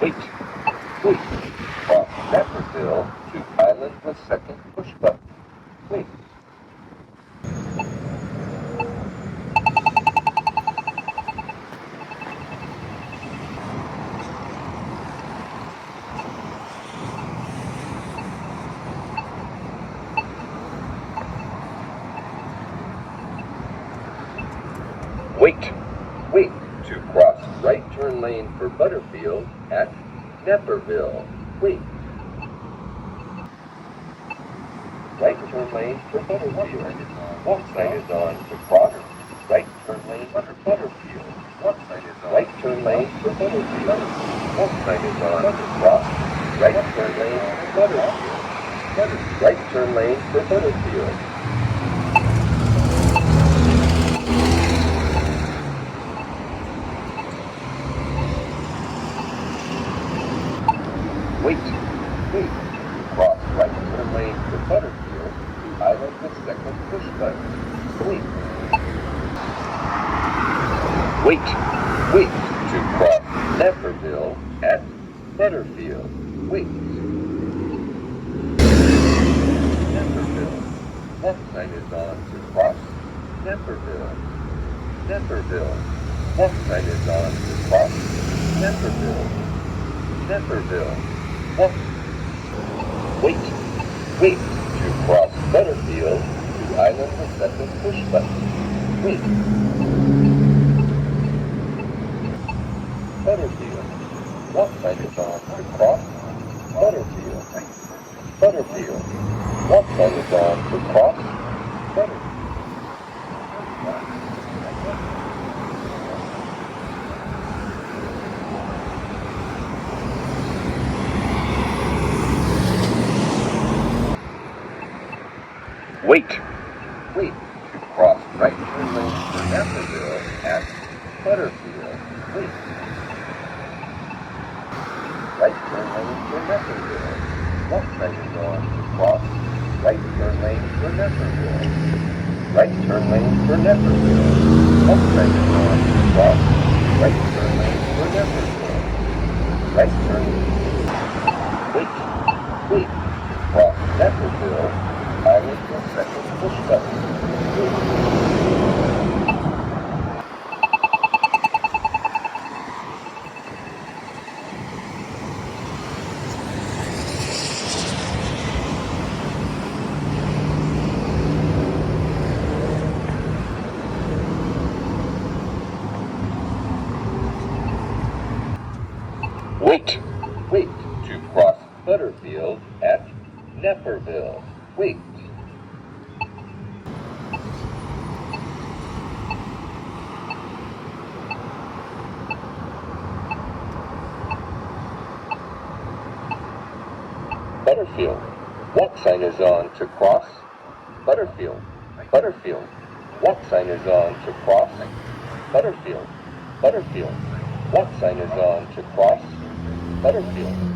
Wait. Wait. Cross Naperville to island with second push button. Wait. Wait. Wait. To cross right turn lane for Butterfield at Naperville. Wait. Right turn lane for Butterfield. Walk sign is on to cross. Right turn lane for Butterfield. Walk sign is on. Right turn lane for Butterfield. Walk sign is on to cross. Right turn lane for Butterfield. Right turn lane for Butterfield. Wait. Wait. Cross right turn lane for Butterfield to island with second push button. Wait. Wait. Wait. To cross Naperville at Butterfield. Wait. Naperville. Walk sign is on to cross Naperville. Naperville. Walk sign is on to cross Naperville. Naperville. Walk. Wait. Wait. To cross Butterfield to island with second push button. Wait. Butterfield. Walk sign is on to cross Butterfield. Butterfield. Walk sign is on to cross Butterfield. Wait. Wait. To cross right turn lane for Naperville at Butterfield. Wait. Right turn lane for Naperville. Walk sign is on to cross. Right turn lane for Naperville. Right turn lane for Naperville. Walk sign is on to cross. Right turn lane for Naperville. Right turn. Wait. Wait. Cross Naperville. Island with second push button. Wait. Wait. To cross Butterfield at Naperville. Wait. Butterfield. Walk sign is on to cross. Butterfield. Butterfield. Walk sign is on to cross. Butterfield. Butterfield. Walk sign is on to cross. Butterfield.